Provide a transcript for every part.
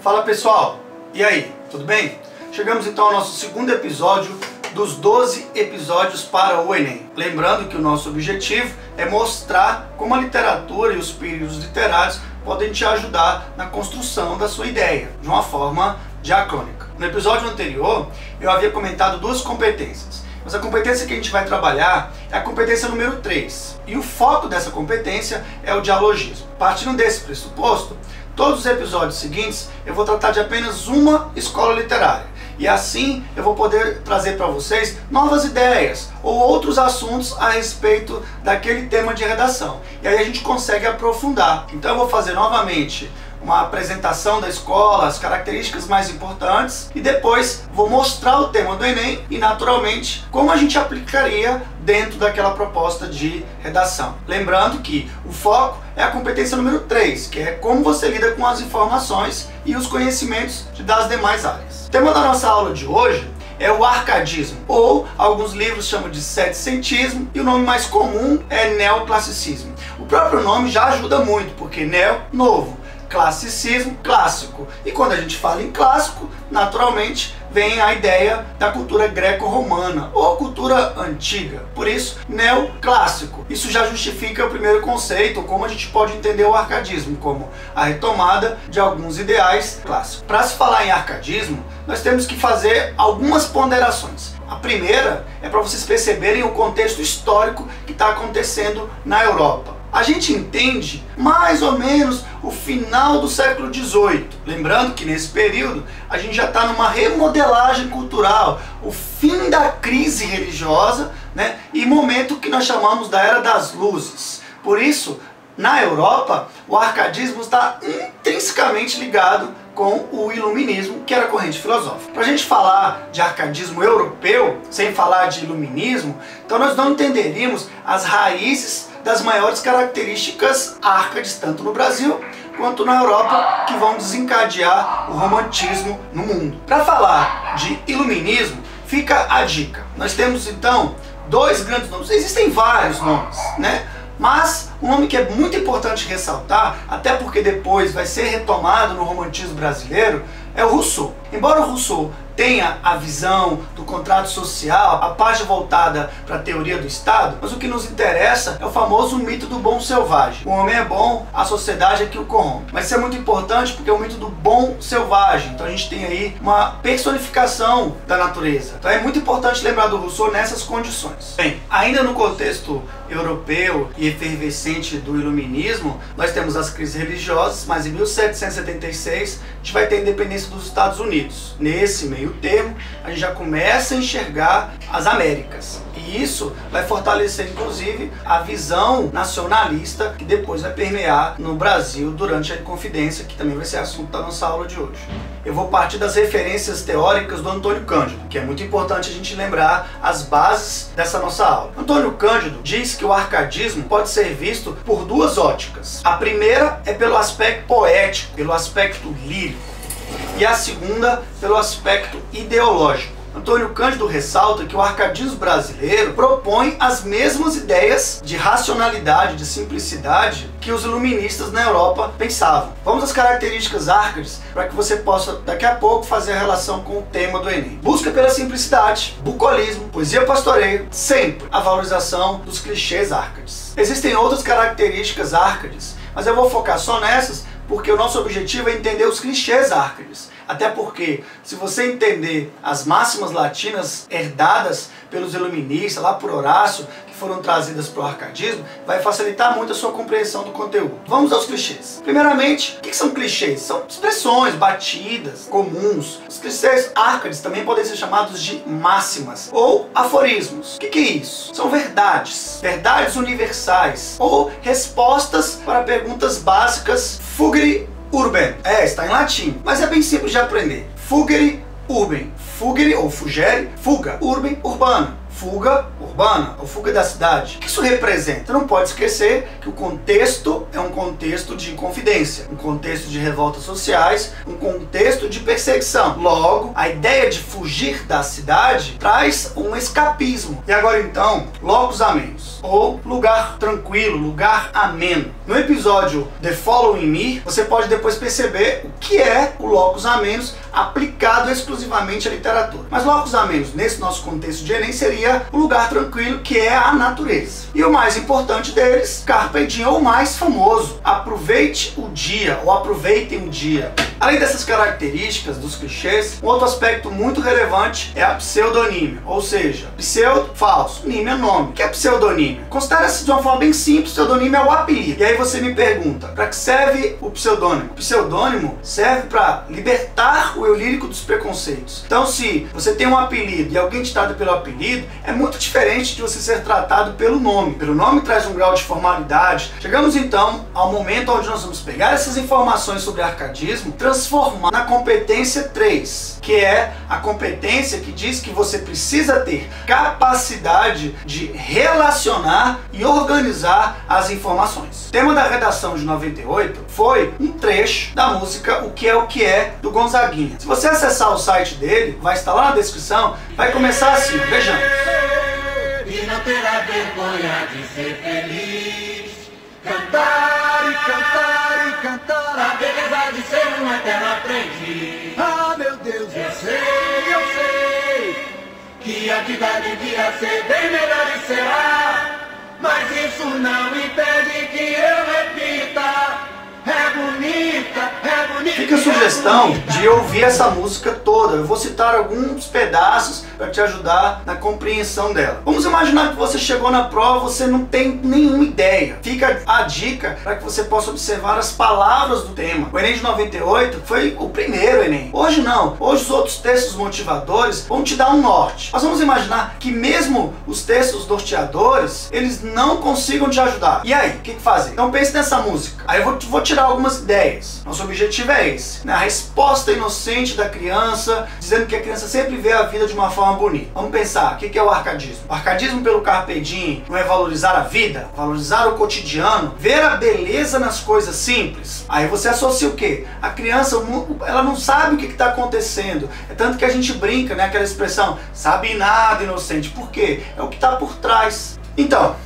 Fala pessoal, e aí, tudo bem? Chegamos então ao nosso segundo episódio dos 12 episódios para o Enem. Lembrando que o nosso objetivo é mostrar como a literatura e os períodos literários podem te ajudar na construção da sua ideia, de uma forma diacrônica. No episódio anterior, eu havia comentado duas competências, mas a competência que a gente vai trabalhar é a competência número 3. E o foco dessa competência é o dialogismo. Partindo desse pressuposto, todos os episódios seguintes eu vou tratar de apenas uma escola literária. E assim eu vou poder trazer para vocês novas ideias ou outros assuntos a respeito daquele tema de redação. E aí a gente consegue aprofundar. Então eu vou fazer novamente uma apresentação da escola, as características mais importantes, e depois vou mostrar o tema do Enem e naturalmente como a gente aplicaria dentro daquela proposta de redação. Lembrando que o foco é a competência número 3, que é como você lida com as informações e os conhecimentos das demais áreas. O tema da nossa aula de hoje é o arcadismo, ou alguns livros chamam de setecentismo, e o nome mais comum é neoclassicismo. O próprio nome já ajuda muito, porque neo, novo, classicismo, clássico. E quando a gente fala em clássico, naturalmente vem a ideia da cultura greco-romana ou cultura antiga. Por isso, neoclássico. Isso já justifica o primeiro conceito, como a gente pode entender o arcadismo, como a retomada de alguns ideais clássicos. Para se falar em arcadismo, nós temos que fazer algumas ponderações. A primeira é para vocês perceberem o contexto histórico que está acontecendo na Europa. A gente entende mais ou menos o final do século XVIII. Lembrando que nesse período a gente já está numa remodelagem cultural, o fim da crise religiosa, né, e momento que nós chamamos da Era das Luzes. Por isso, na Europa, o arcadismo está intrinsecamente ligado com o iluminismo, que era a corrente filosófica. Para a gente falar de arcadismo europeu, sem falar de iluminismo, então nós não entenderíamos as raízes das maiores características árcades, tanto no Brasil quanto na Europa, que vão desencadear o romantismo no mundo. Para falar de iluminismo, fica a dica. Nós temos então dois grandes nomes, existem vários nomes, né? Mas um nome que é muito importante ressaltar, até porque depois vai ser retomado no romantismo brasileiro, é o Rousseau. Embora o Rousseau tenha a visão do contrato social, a parte voltada para a teoria do Estado, mas o que nos interessa é o famoso mito do bom selvagem. O homem é bom, a sociedade é que o corrompe. Mas isso é muito importante porque é o mito do bom selvagem. Então a gente tem aí uma personificação da natureza. Então é muito importante lembrar do Rousseau nessas condições. Bem, ainda no contexto europeu e efervescente do iluminismo, nós temos as crises religiosas, mas em 1776 a gente vai ter a independência dos Estados Unidos. Nesse meio termo, a gente já começa a enxergar as Américas. E isso vai fortalecer, inclusive, a visão nacionalista que depois vai permear no Brasil durante a Inconfidência, que também vai ser assunto da nossa aula de hoje. Eu vou partir das referências teóricas do Antônio Cândido, que é muito importante a gente lembrar as bases dessa nossa aula. Antônio Cândido diz que o arcadismo pode ser visto por duas óticas. A primeira é pelo aspecto poético, pelo aspecto lírico, e a segunda pelo aspecto ideológico. Antônio Cândido ressalta que o arcadismo brasileiro propõe as mesmas ideias de racionalidade, de simplicidade que os iluministas na Europa pensavam. Vamos às características árcades para que você possa daqui a pouco fazer a relação com o tema do Enem. Busca pela simplicidade, bucolismo, poesia pastoreio, sempre a valorização dos clichês árcades. Existem outras características árcades, mas eu vou focar só nessas porque o nosso objetivo é entender os clichês árcades. Até porque, se você entender as máximas latinas herdadas pelos iluministas, lá por Horácio, que foram trazidas para o arcadismo, vai facilitar muito a sua compreensão do conteúdo. Vamos aos clichês. Primeiramente, o que são clichês? São expressões batidas, comuns. Os clichês árcades também podem ser chamados de máximas ou aforismos. O que é isso? São verdades, verdades universais ou respostas para perguntas básicas. Fugere urbem. Está em latim, mas é bem simples de aprender. Fugere urbem. Fugere ou fugere, fuga. Urbem, urbano. Fuga, urbana, ou fuga da cidade. O que isso representa? Não pode esquecer que o contexto é um contexto de inconfidência, um contexto de revoltas sociais, um contexto de perseguição. Logo, a ideia de fugir da cidade traz um escapismo. E agora então, locus amenus, ou lugar tranquilo, lugar ameno. No episódio The Following Me, você pode depois perceber o que é o locus amenus aplicado exclusivamente à literatura. Mas locus amenus, nesse nosso contexto de Enem, seria o lugar tranquilo, que é a natureza. E o mais importante deles, carpe diem, ou o mais famoso, aproveite o dia, ou aproveitem o dia. Além dessas características dos clichês, um outro aspecto muito relevante é a pseudonímia, ou seja, pseudo, falso, nímia, nome. O que é pseudonímia? Considera-se de uma forma bem simples, pseudonímio é o apelido. E aí você me pergunta, para que serve o pseudônimo? O pseudônimo serve para libertar o eu lírico dos preconceitos. Então, se você tem um apelido e alguém te trata pelo apelido, é muito diferente de você ser tratado pelo nome. Pelo nome traz um grau de formalidade. Chegamos então ao momento onde nós vamos pegar essas informações sobre arcadismo, transformar na competência 3, que é a competência que diz que você precisa ter capacidade de relacionar e organizar as informações. O tema da redação de 98 foi um trecho da música O Que É do Gonzaguinha. Se você acessar o site dele, vai estar lá na descrição, vai começar assim, vejamos. E não terá vergonha de ser feliz, cantar e cantar e cantar a beleza de ser um eterno aprendiz. Ah, meu Deus, eu sei que a vida devia ser bem melhor e será, mas isso não impede que eu repita. É bonita, é bonita. Fica a sugestão de ouvir essa música toda. Eu vou citar alguns pedaços para te ajudar na compreensão dela. Vamos imaginar que você chegou na prova, você não tem nenhuma ideia. Fica a dica para que você possa observar as palavras do tema. O Enem de 98 foi o primeiro Enem. Hoje não. Hoje os outros textos motivadores vão te dar um norte. Mas vamos imaginar que mesmo os textos norteadores, eles não consigam te ajudar. E aí, o que fazer? Então pense nessa música. Aí eu vou tirar algumas ideias. Nosso objetivo é esse, né? A resposta inocente da criança, dizendo que a criança sempre vê a vida de uma forma bonita. Vamos pensar, o que é o arcadismo? O arcadismo pelo carpe diem não é valorizar a vida, valorizar o cotidiano, ver a beleza nas coisas simples. Aí você associa o quê? A criança, ela não sabe o que está acontecendo. É tanto que a gente brinca, né? Aquela expressão, sabe nada, inocente. Por quê? É o que está por trás. Então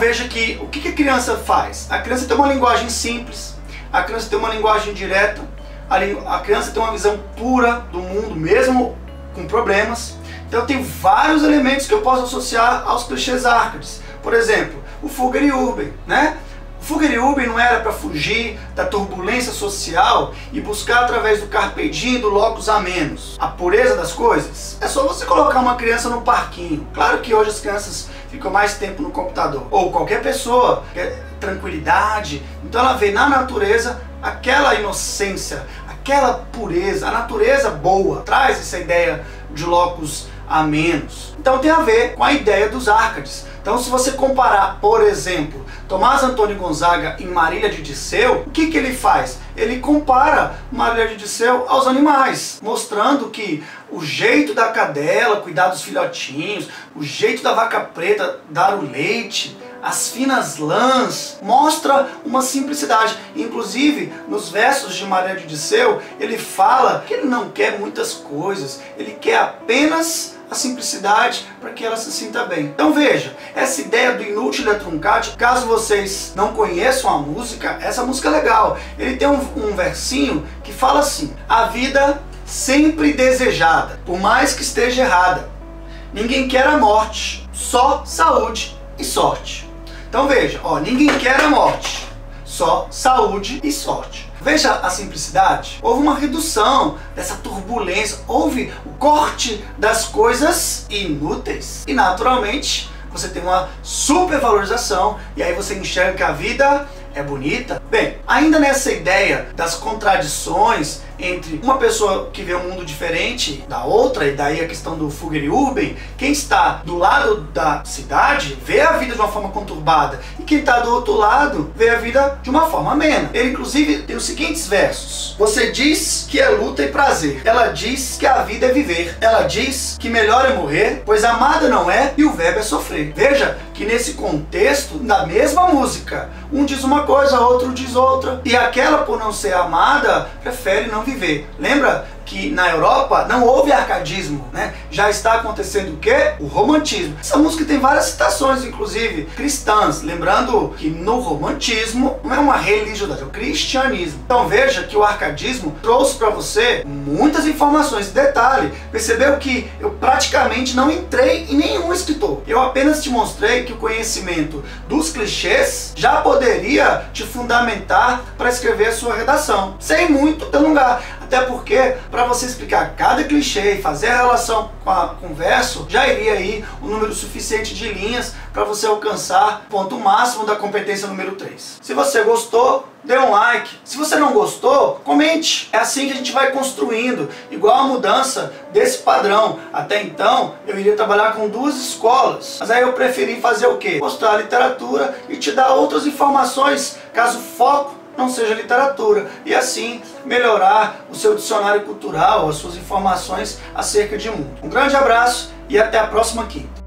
veja que o que a criança faz? A criança tem uma linguagem simples, a criança tem uma linguagem direta, a criança tem uma visão pura do mundo, mesmo com problemas. Então tem vários elementos que eu posso associar aos clichês arcades. Por exemplo, o Fugere Urbem, né? O Fugere Urbem não era para fugir da turbulência social e buscar através do carpe diem, do locus amenus, a pureza das coisas? É só você colocar uma criança no parquinho. Claro que hoje as crianças ficam mais tempo no computador, ou qualquer pessoa quer tranquilidade, então ela vê na natureza aquela inocência, aquela pureza, a natureza boa, traz essa ideia de locus amenus. Então tem a ver com a ideia dos arcades. Então se você comparar, por exemplo, Tomás Antônio Gonzaga em Marília de Disseu, o que ele faz? Ele compara Marília de Disseu aos animais, mostrando que o jeito da cadela cuidar dos filhotinhos, o jeito da vaca preta dar o leite, as finas lãs, mostra uma simplicidade. Inclusive, nos versos de Marília de Disseu, ele fala que ele não quer muitas coisas, ele quer apenas a simplicidade para que ela se sinta bem. Então veja, essa ideia do inútil et truncat, caso vocês não conheçam a música, essa música é legal. Ele tem um versinho que fala assim: a vida sempre desejada, por mais que esteja errada. Ninguém quer a morte, só saúde e sorte. Então veja, ninguém quer a morte, só saúde e sorte. Veja a simplicidade. Houve uma redução dessa turbulência, houve o corte das coisas inúteis. E naturalmente você tem uma supervalorização e aí você enxerga que a vida é bonita. Bem, ainda nessa ideia das contradições entre uma pessoa que vê um mundo diferente da outra, e daí a questão do Fugger Urban. Quem está do lado da cidade vê a vida de uma forma conturbada, e quem está do outro lado vê a vida de uma forma amena. Ele inclusive tem os seguintes versos: você diz que é luta e prazer, ela diz que a vida é viver, ela diz que melhor é morrer, pois amada não é e o verbo é sofrer. Veja que nesse contexto, na mesma música, um diz uma coisa, outro diz outra, e aquela, por não ser amada, prefere não viver. Lembra que na Europa não houve arcadismo, né? Já está acontecendo o quê? O romantismo. Essa música tem várias citações, inclusive cristãs, lembrando que no romantismo não é uma religiosidade, é o cristianismo. Então veja que o arcadismo trouxe para você muitas informações. Detalhe, percebeu que eu praticamente não entrei em nenhum escritor. Eu apenas te mostrei que o conhecimento dos clichês já poderia te fundamentar para escrever a sua redação, sem muito delongar. Até porque, para você explicar cada clichê e fazer a relação com o verso, já iria aí um número suficiente de linhas para você alcançar o ponto máximo da competência número 3. Se você gostou, dê um like. Se você não gostou, comente. É assim que a gente vai construindo, igual a mudança desse padrão. Até então, eu iria trabalhar com 2 escolas, mas aí eu preferi fazer o quê? Mostrar a literatura e te dar outras informações, caso o foco não seja literatura, e assim melhorar o seu dicionário cultural, as suas informações acerca de mundo. Um grande abraço e até a próxima quinta.